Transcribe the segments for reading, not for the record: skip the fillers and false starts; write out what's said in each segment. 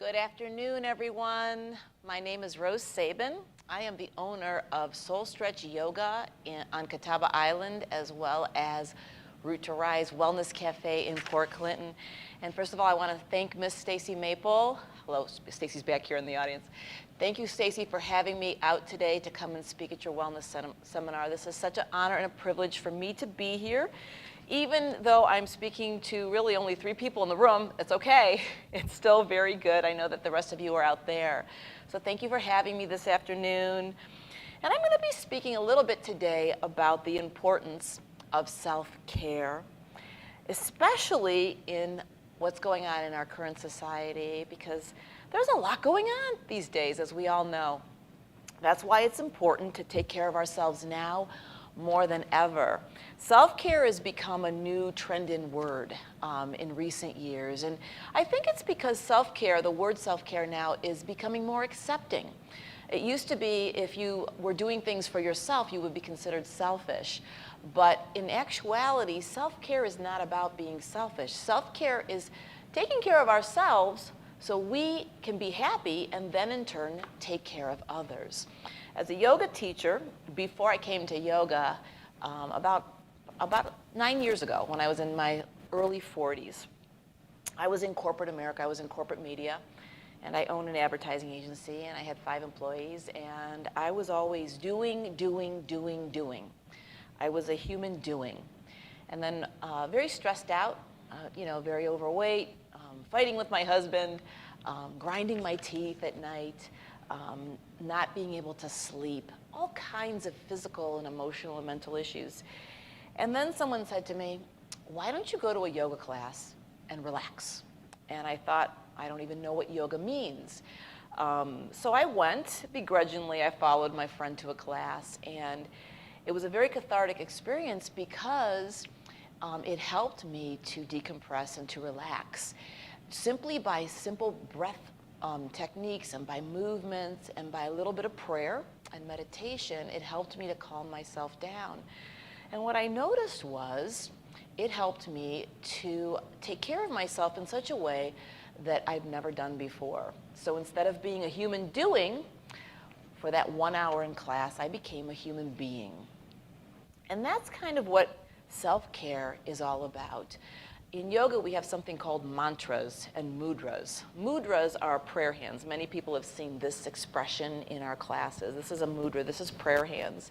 Good afternoon, everyone. My name is Rose Sabin. I am the owner of Soul Stretch Yoga on Catawba Island, as well as Root to Rise Wellness Cafe in Port Clinton. And first of all, I want to thank Miss Stacy Maple. Hello, Stacy's back here in the audience. Thank you, Stacy, for having me out today to come and speak at your wellness seminar. This is such an honor and a privilege for me to be here. Even though I'm speaking to really only 3 people in the room, it's okay. It's still very good. I know that the rest of you are out there. So thank you for having me this afternoon. And I'm going to be speaking a little bit today about the importance of self-care, especially in what's going on in our current society, because there's a lot going on these days, as we all know. That's why it's important to take care of ourselves now more than ever. Self-care has become a new trending word in recent years. And I think it's because self-care, the word self-care now, is becoming more accepting. It used to be if you were doing things for yourself, you would be considered selfish. But in actuality, self-care is not about being selfish. Self-care is taking care of ourselves so we can be happy and then in turn take care of others. As a yoga teacher, before I came to yoga, about 9 years ago, when I was in my early 40s, I was in corporate America, I was in corporate media, and I owned an advertising agency, and I had 5 employees, and I was always doing. I was a human doing. And then very stressed out, very overweight, fighting with my husband, grinding my teeth at night, not being able to sleep, all kinds of physical and emotional and mental issues. And then someone said to me, why don't you go to a yoga class and relax? And I thought, I don't even know what yoga means. So I went, begrudgingly. I followed my friend to a class, and it was a very cathartic experience because it helped me to decompress and to relax. Simply by simple breath techniques and by movements and by a little bit of prayer and meditation, it helped me to calm myself down. And what I noticed was it helped me to take care of myself in such a way that I've never done before. So instead of being a human doing, for that 1 hour in class, I became a human being. And that's kind of what self-care is all about. In yoga, we have something called mantras and mudras. Mudras are prayer hands. Many people have seen this expression in our classes. This is a mudra. This is prayer hands.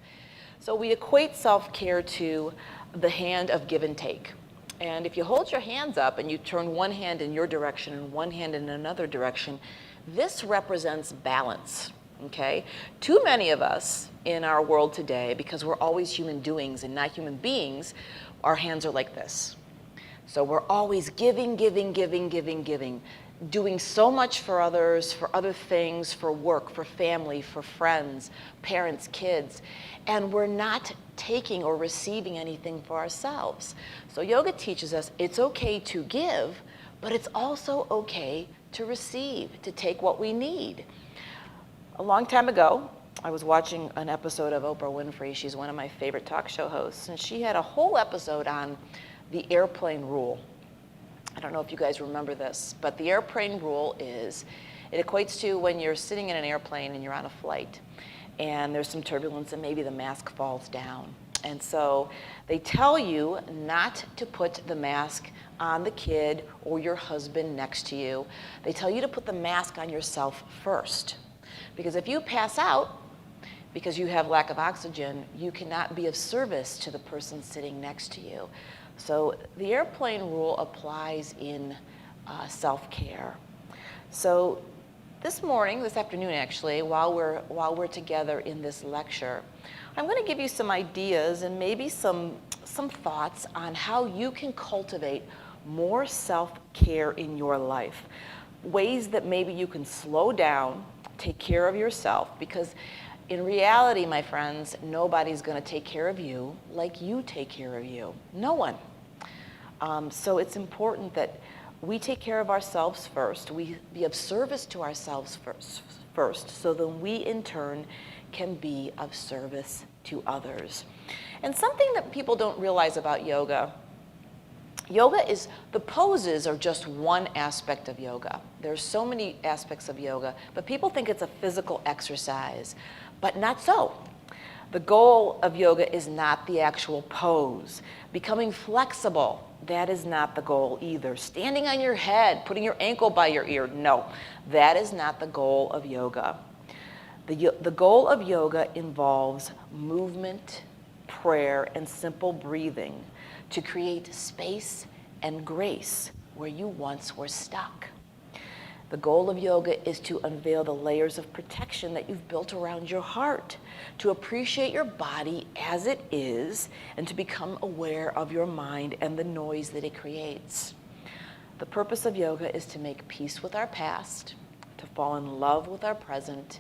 So we equate self-care to the hand of give and take. And if you hold your hands up and you turn one hand in your direction and one hand in another direction, this represents balance. Okay? Too many of us in our world today, because we're always human doings and not human beings, our hands are like this. So we're always giving, doing so much for others, for other things, for work, for family, for friends, parents, kids, and we're not taking or receiving anything for ourselves. So yoga teaches us it's okay to give, but it's also okay to receive, to take what we need. A long time ago, I was watching an episode of Oprah Winfrey. She's one of my favorite talk show hosts, and she had a whole episode on the airplane rule. I don't know if you guys remember this, but the airplane rule is, it equates to when you're sitting in an airplane and you're on a flight and there's some turbulence and maybe the mask falls down. And so they tell you not to put the mask on the kid or your husband next to you. They tell you to put the mask on yourself first. Because if you pass out because you have lack of oxygen, you cannot be of service to the person sitting next to you. So the airplane rule applies in self-care. So this afternoon actually, while we're together in this lecture, I'm going to give you some ideas and maybe some thoughts on how you can cultivate more self-care in your life. Ways that maybe you can slow down, take care of yourself, because in reality, my friends, nobody's going to take care of you like you take care of you. No one. So it's important that we take care of ourselves first. We be of service to ourselves first, so that we in turn can be of service to others. And something that people don't realize about yoga The poses are just one aspect of yoga. There's so many aspects of yoga, but people think it's a physical exercise, but not so. The goal of yoga is not the actual pose. Becoming flexible, that is not the goal either. Standing on your head, putting your ankle by your ear, no, that is not the goal of yoga. The goal of yoga involves movement, prayer, and simple breathing to create space and grace where you once were stuck. The goal of yoga is to unveil the layers of protection that you've built around your heart, to appreciate your body as it is, and to become aware of your mind and the noise that it creates. The purpose of yoga is to make peace with our past, to fall in love with our present,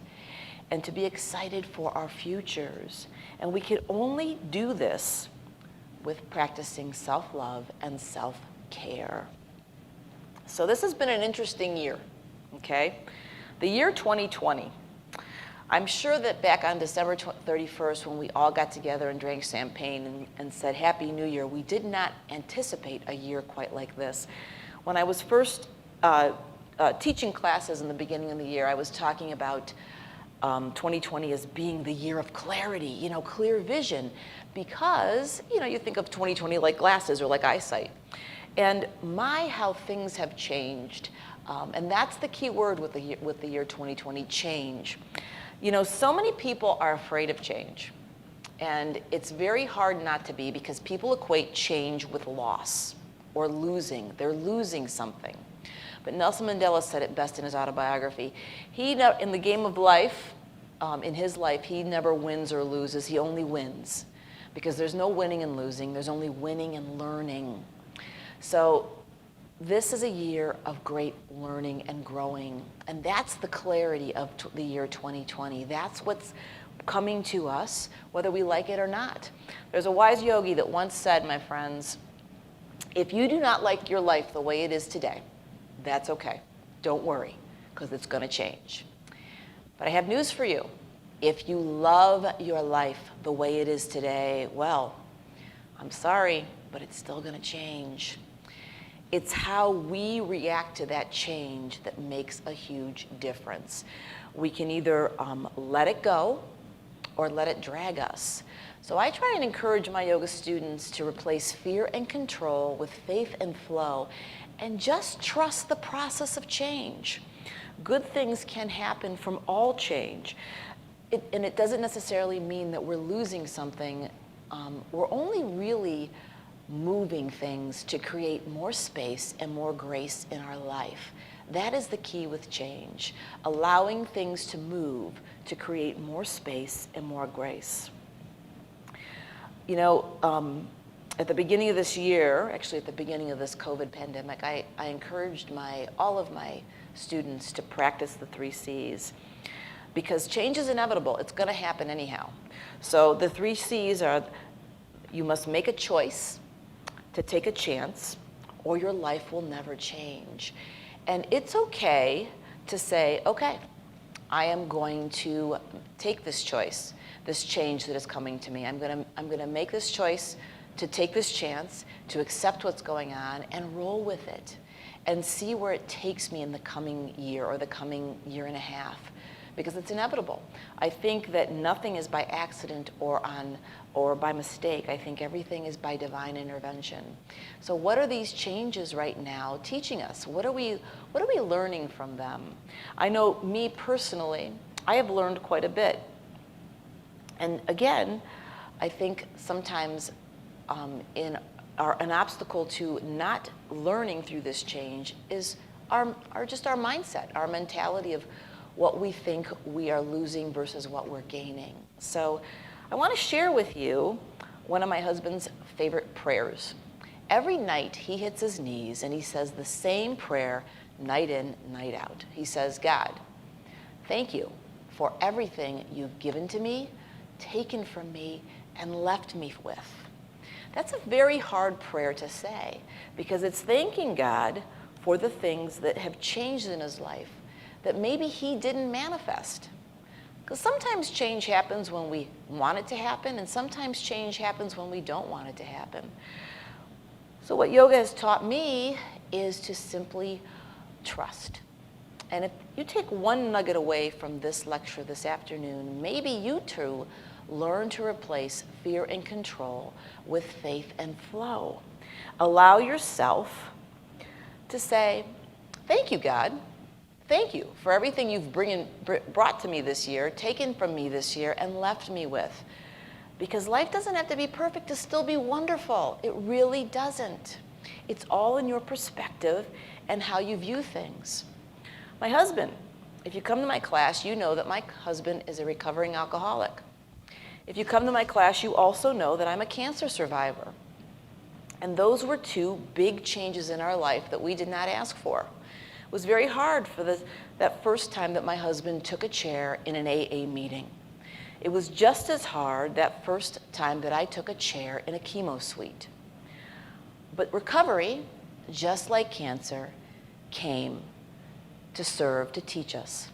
and to be excited for our futures. And we can only do this with practicing self-love and self-care. So this has been an interesting year, okay? The year 2020. I'm sure that back on December 31st, when we all got together and drank champagne and said Happy New Year, we did not anticipate a year quite like this. When I was first teaching classes in the beginning of the year, I was talking about 2020 as being the year of clarity, clear vision, because, you think of 2020 like glasses or like eyesight. And how things have changed. And that's the key word with the year 2020, change. So many people are afraid of change. And it's very hard not to be, because people equate change with loss or losing. They're losing something. But Nelson Mandela said it best in his autobiography. In the game of life, in his life, he never wins or loses. He only wins. Because there's no winning and losing. There's only winning and learning. So this is a year of great learning and growing. And that's the clarity of the year 2020. That's what's coming to us, whether we like it or not. There's a wise yogi that once said, my friends, if you do not like your life the way it is today, that's okay. Don't worry, because it's going to change. But I have news for you. If you love your life the way it is today, well, I'm sorry, but it's still going to change. It's how we react to that change that makes a huge difference. We can either let it go or let it drag us. So I try and encourage my yoga students to replace fear and control with faith and flow, and just trust the process of change. Good things can happen from all change. And it doesn't necessarily mean that we're losing something. We're only really moving things to create more space and more grace in our life. That is the key with change, allowing things to move to create more space and more grace. At the beginning of this year, actually at the beginning of this COVID pandemic, I encouraged all of my students to practice the 3 C's, because change is inevitable. It's going to happen anyhow. So the 3 C's are: you must make a choice to take a chance, or your life will never change. And it's okay to say, okay, I am going to take this choice, this change that is coming to me. I'm going to make this choice to take this chance, to accept what's going on and roll with it and see where it takes me in the coming year or the coming year and a half, because it's inevitable. I think that nothing is by accident or by mistake. I think everything is by divine intervention. So what are these changes right now teaching us? What are we learning from them? I know me personally, I have learned quite a bit. And again, I think sometimes an obstacle to not learning through this change is just our mindset, our mentality of what we think we are losing versus what we're gaining. So I want to share with you one of my husband's favorite prayers. Every night he hits his knees and he says the same prayer night in, night out. He says, God, thank you for everything you've given to me, taken from me, and left me with. That's a very hard prayer to say, because it's thanking God for the things that have changed in his life that maybe he didn't manifest. Because sometimes change happens when we want it to happen, and sometimes change happens when we don't want it to happen. So what yoga has taught me is to simply trust. And if you take one nugget away from this lecture this afternoon, maybe you too learn to replace fear and control with faith and flow. Allow yourself to say, thank you, God. Thank you for everything you've brought to me this year, taken from me this year, and left me with. Because life doesn't have to be perfect to still be wonderful. It really doesn't. It's all in your perspective and how you view things. My husband, if you come to my class, you know that my husband is a recovering alcoholic. If you come to my class, you also know that I'm a cancer survivor. And those were two big changes in our life that we did not ask for. It was very hard for that first time that my husband took a chair in an AA meeting. It was just as hard that first time that I took a chair in a chemo suite. But recovery, just like cancer, came to serve to teach us.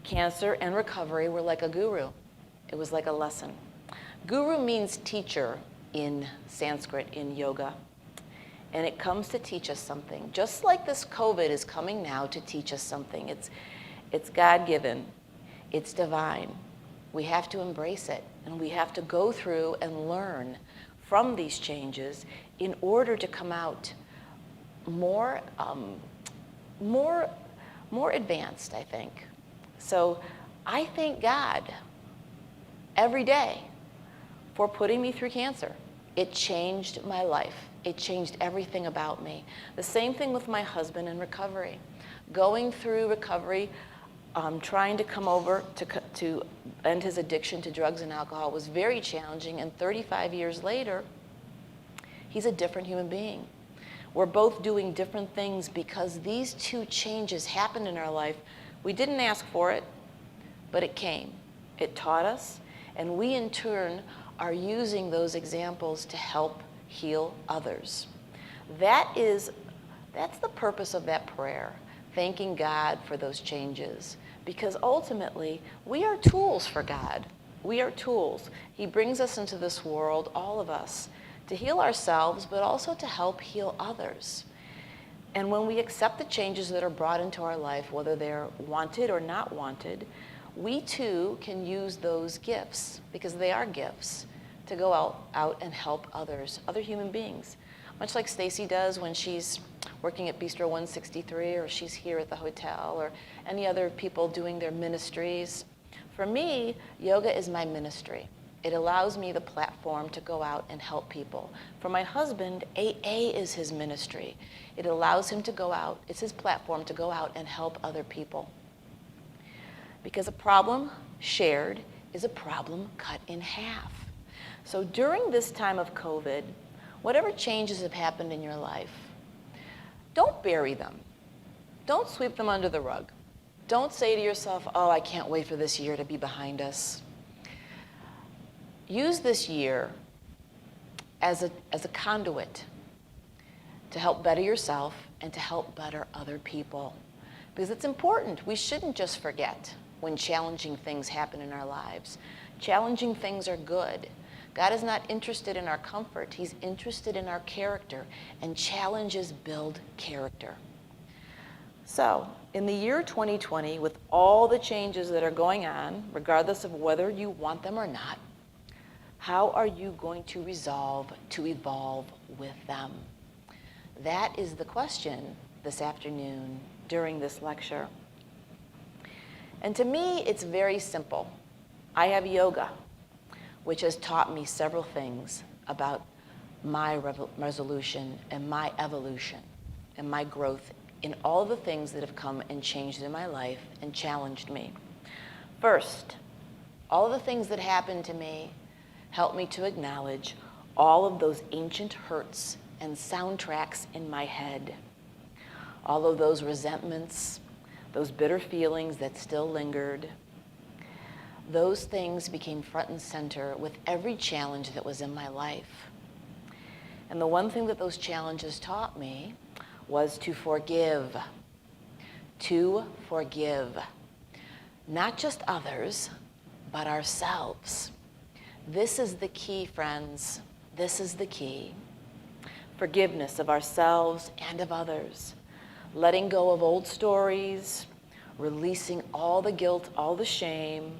Cancer and recovery were like a guru. It was like a lesson. Guru means teacher in Sanskrit, in yoga. And it comes to teach us something. Just like this COVID is coming now to teach us something. It's God-given. It's divine. We have to embrace it. And we have to go through and learn from these changes in order to come out more advanced, I think. So I thank God every day for putting me through cancer. It changed my life. It changed everything about me. The same thing with my husband in recovery. Going through recovery, trying to come over to end his addiction to drugs and alcohol was very challenging, and 35 years later, he's a different human being. We're both doing different things because these two changes happened in our life. We didn't ask for it, but it came. It taught us, and we in turn are using those examples to help heal others. That's the purpose of that prayer, thanking God for those changes, because ultimately we are tools for God. We are tools. He brings us into this world, all of us, to heal ourselves, but also to help heal others. And when we accept the changes that are brought into our life, whether they're wanted or not wanted, we too can use those gifts, because they are gifts, to go out and help others, other human beings. Much like Stacy does when she's working at Bistro 163, or she's here at the hotel, or any other people doing their ministries. For me, yoga is my ministry. It allows me the platform to go out and help people. For my husband, AA is his ministry. It allows him to go out, it's his platform to go out and help other people. Because a problem shared is a problem cut in half. So during this time of COVID, whatever changes have happened in your life, don't bury them. Don't sweep them under the rug. Don't say to yourself, oh, I can't wait for this year to be behind us. Use this year as a conduit to help better yourself and to help better other people. Because it's important. We shouldn't just forget when challenging things happen in our lives. Challenging things are good. God is not interested in our comfort. He's interested in our character, and challenges build character. So, in the year 2020, with all the changes that are going on, regardless of whether you want them or not, how are you going to resolve to evolve with them? That is the question this afternoon during this lecture. And to me, it's very simple. I have yoga, which has taught me several things about my resolution and my evolution and my growth in all the things that have come and changed in my life and challenged me. First, all the things that happened to me helped me to acknowledge all of those ancient hurts and soundtracks in my head. All of those resentments, those bitter feelings that still lingered. Those things became front and center with every challenge that was in my life. And the one thing that those challenges taught me was to forgive. To forgive. Not just others, but ourselves. This is the key, friends. This is the key. forgiveness of ourselves and of others, letting go of old stories, releasing all the guilt, all the shame,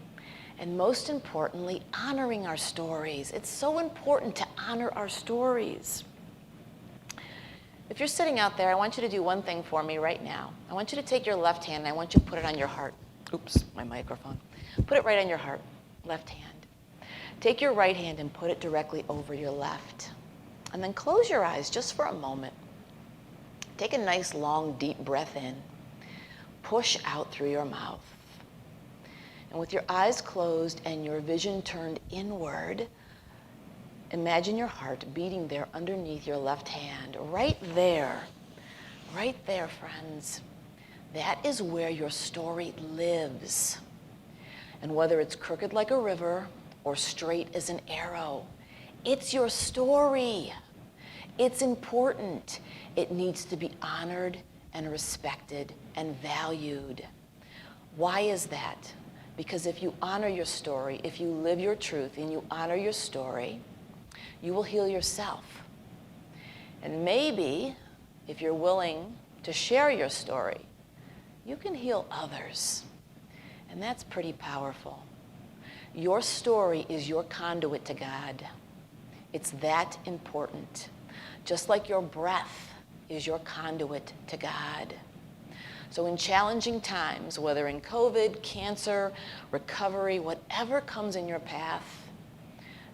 and most importantly, honoring our stories. It's so important to honor our stories. If you're sitting out there, I want you to do one thing for me right now. I want you to take your left hand and I want you to put it on your heart. Oops, my microphone. Put it right on your heart, left hand. Take your right hand and put it directly over your left. And then close your eyes just for a moment. Take a nice, long, deep breath in. Push out through your mouth. And with your eyes closed and your vision turned inward, imagine your heart beating there underneath your left hand. Right there, friends. That is where your story lives. And whether it's crooked like a river or straight as an arrow, it's your story. It's important. It needs to be honored and respected and valued. Why is that? Because if you honor your story, if you live your truth and you honor your story, you will heal yourself. And maybe, if you're willing to share your story, you can heal others. And that's pretty powerful. Your story is your conduit to God. It's that important. Just like your breath is your conduit to God. So in challenging times, whether in COVID, cancer, recovery, whatever comes in your path,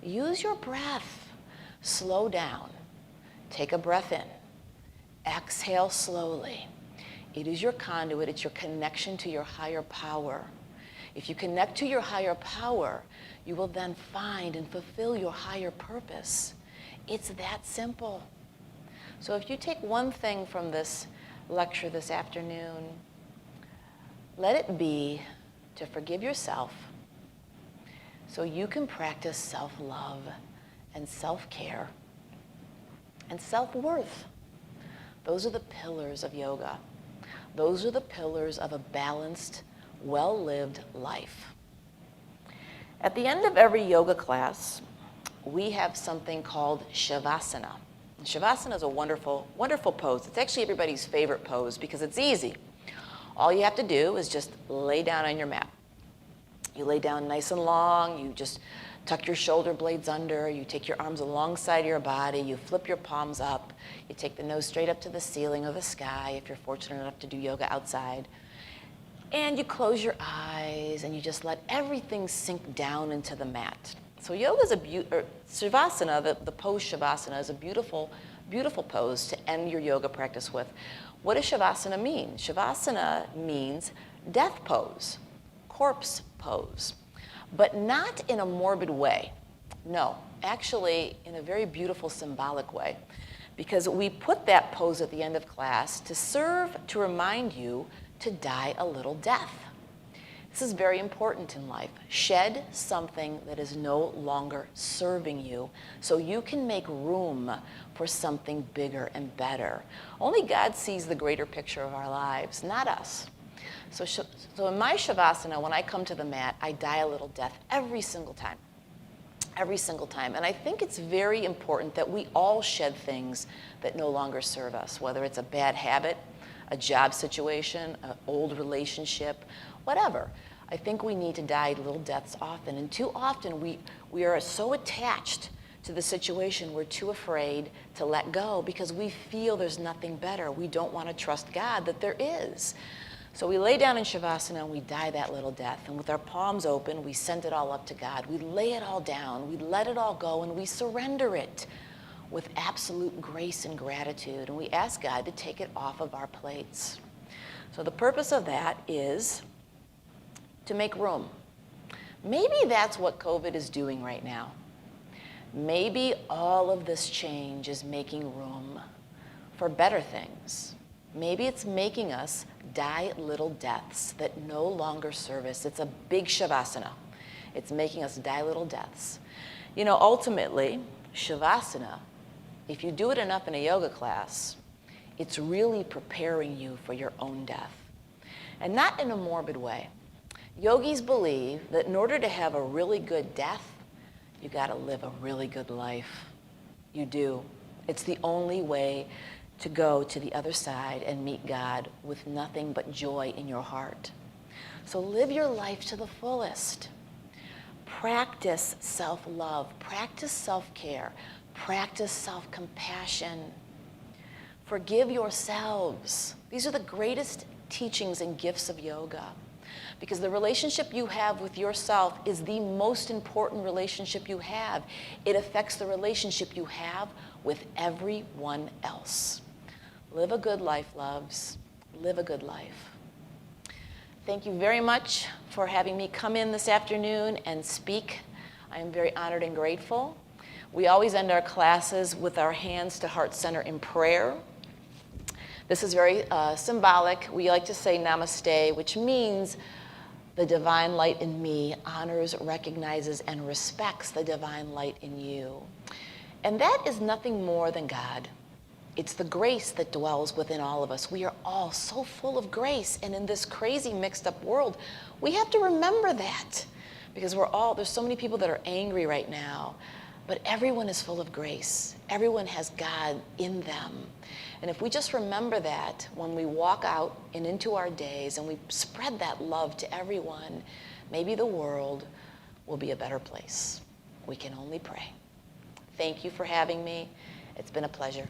use your breath. Slow down. Take a breath in. Exhale slowly. It is your conduit. It's your connection to your higher power. If you connect to your higher power, you will then find and fulfill your higher purpose. It's that simple. So if you take one thing from this lecture this afternoon, let it be to forgive yourself so you can practice self-love and self-care and self-worth. Those are the pillars of yoga. Those are the pillars of a balanced, well-lived life. At the end of every yoga class, we have something called Shavasana. And Shavasana is a wonderful, wonderful pose. It's actually everybody's favorite pose because it's easy. All you have to do is just lay down on your mat. You lay down nice and long, you just tuck your shoulder blades under, you take your arms alongside your body, you flip your palms up, you take the nose straight up to the ceiling or the sky if you're fortunate enough to do yoga outside. And you close your eyes and you just let everything sink down into the mat. So yoga is Shavasana, the pose Shavasana is a beautiful, beautiful pose to end your yoga practice with. What does Shavasana mean? Shavasana means death pose, corpse pose, but not in a morbid way. No, actually in a very beautiful symbolic way, because we put that pose at the end of class to serve to remind you to die a little death. This is very important in life. Shed something that is no longer serving you so you can make room for something bigger and better. Only God sees the greater picture of our lives, not us. So in my Shavasana, when I come to the mat, I die a little death every single time. Every single time. And I think it's very important that we all shed things that no longer serve us, whether it's a bad habit, a job situation, an old relationship, whatever. I think we need to die little deaths often. And too often we are so attached to the situation, we're too afraid to let go because we feel there's nothing better. We don't want to trust God that there is. So we lay down in Shavasana and we die that little death. And with our palms open, we send it all up to God. We lay it all down. We let it all go and we surrender it with absolute grace and gratitude. And we ask God to take it off of our plates. So the purpose of that is to make room. Maybe that's what COVID is doing right now. Maybe all of this change is making room for better things. Maybe it's making us die little deaths that no longer serve us. It's a big Shavasana. It's making us die little deaths. You know, ultimately, Shavasana, if you do it enough in a yoga class, it's really preparing you for your own death. And not in a morbid way. Yogis believe that in order to have a really good death, you got to live a really good life. You do. It's the only way to go to the other side and meet God with nothing but joy in your heart. So live your life to the fullest. Practice self-love, practice self-care, practice self-compassion. Forgive yourselves. These are the greatest teachings and gifts of yoga, because the relationship you have with yourself is the most important relationship you have. It affects the relationship you have with everyone else. Live a good life, loves. Live a good life. Thank you very much for having me come in this afternoon and speak. I am very honored and grateful. We always end our classes with our hands to heart center in prayer. This is very symbolic. We like to say namaste, which means the divine light in me honors, recognizes, and respects the divine light in you. And that is nothing more than God. It's the grace that dwells within all of us. We are all so full of grace, and in this crazy mixed up world, we have to remember that, because there's so many people that are angry right now, but everyone is full of grace. Everyone has God in them. And if we just remember that when we walk out and into our days and we spread that love to everyone, maybe the world will be a better place. We can only pray. Thank you for having me. It's been a pleasure.